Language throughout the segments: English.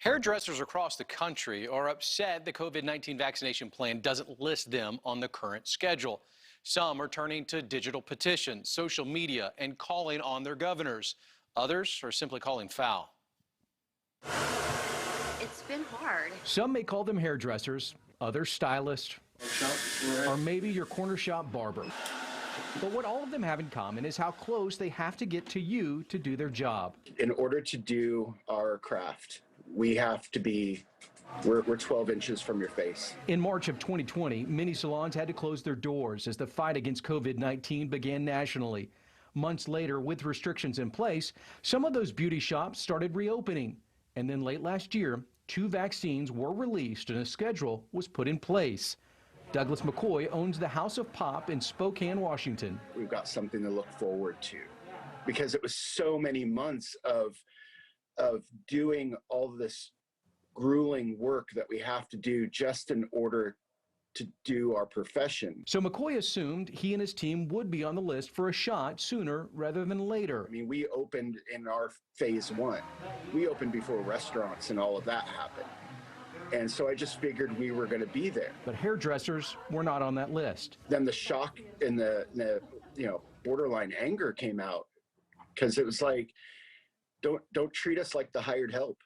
Hairdressers across the country are upset the COVID-19 vaccination plan doesn't list them on the current schedule. Some are turning to digital petitions, social media, and calling on their governors. Others are simply calling foul. It's been hard. Some may call them hairdressers, others stylists, or maybe your corner shop barber. But what all of them have in common is how close they have to get to you to do their job. In order to do our craft, we have to be, we're 12 inches from your face. In March of 2020, many salons had to close their doors as the fight against COVID-19 began nationally. Months later, with restrictions in place, some of those beauty shops started reopening. And then late last year, 2 vaccines were released and a schedule was put in place. Douglas McCoy owns the House of Pop in Spokane, Washington. We've got something to look forward to because it was so many months of doing all this grueling work that we have to do just in order to do our profession. So McCoy assumed he and his team would be on the list for a shot sooner rather than later. I mean, we opened in our phase 1. We opened before restaurants and all of that happened. And so I just figured we were going to be there. But hairdressers were not on that list. Then the shock and the borderline anger came out because it was like, don't treat us like the hired help.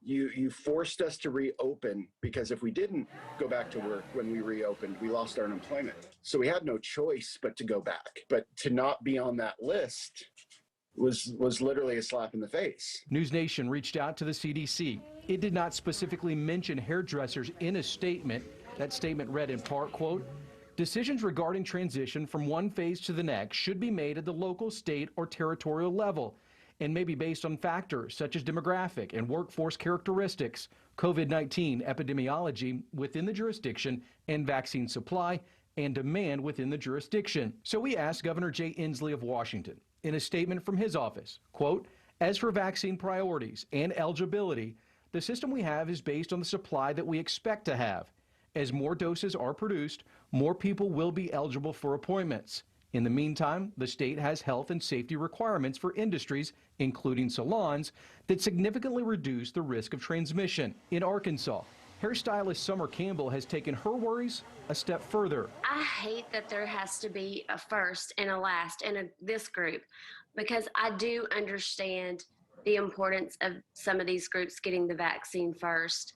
You forced us to reopen because if we didn't go back to work when we reopened, we lost our unemployment. So we had no choice but to go back. But to not be on that list was literally a slap in the face. NewsNation reached out to the CDC. It did not specifically mention hairdressers in a statement. That statement read in part, quote, "Decisions regarding transition from one phase to the next should be made at the local, state, or territorial level and may be based on factors such as demographic and workforce characteristics, COVID-19 epidemiology within the jurisdiction, and vaccine supply and demand within the jurisdiction." So we asked Governor Jay Inslee of Washington in a statement from his office, quote, "As for vaccine priorities and eligibility, the system we have is based on the supply that we expect to have. As more doses are produced, more people will be eligible for appointments. In the meantime, the state has health and safety requirements for industries, including salons, that significantly reduce the risk of transmission." In Arkansas, hairstylist Summer Campbell has taken her worries a step further. I hate that there has to be a first and a last in this group because I do understand the importance of some of these groups getting the vaccine first.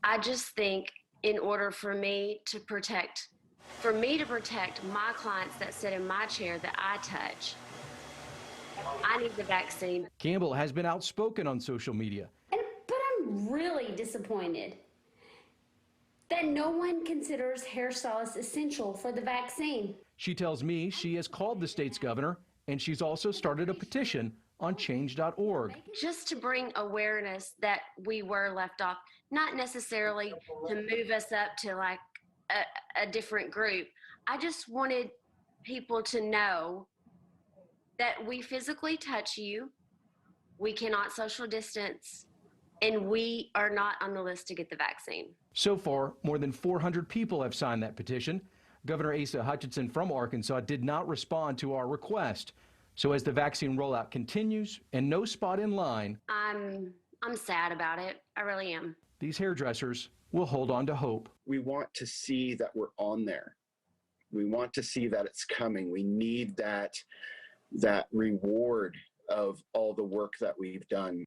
I just think in order for me to protect my clients that sit in my chair that I touch, I need the vaccine. Campbell has been outspoken on social media. But I'm really disappointed that no one considers hairstylists essential for the vaccine. She tells me she has called the state's governor, and she's also started a petition on change.org. Just to bring awareness that we were left off, not necessarily to move us up to like a different group. I just wanted people to know that we physically touch you, we cannot social distance, and we are not on the list to get the vaccine. So far, more than 400 people have signed that petition. Governor Asa Hutchinson from Arkansas did not respond to our request. So as the vaccine rollout continues and no spot in line, I'm sad about it. I really am. These hairdressers will hold on to hope. We want to see that we're on there. We want to see that it's coming. We need that reward of all the work that we've done.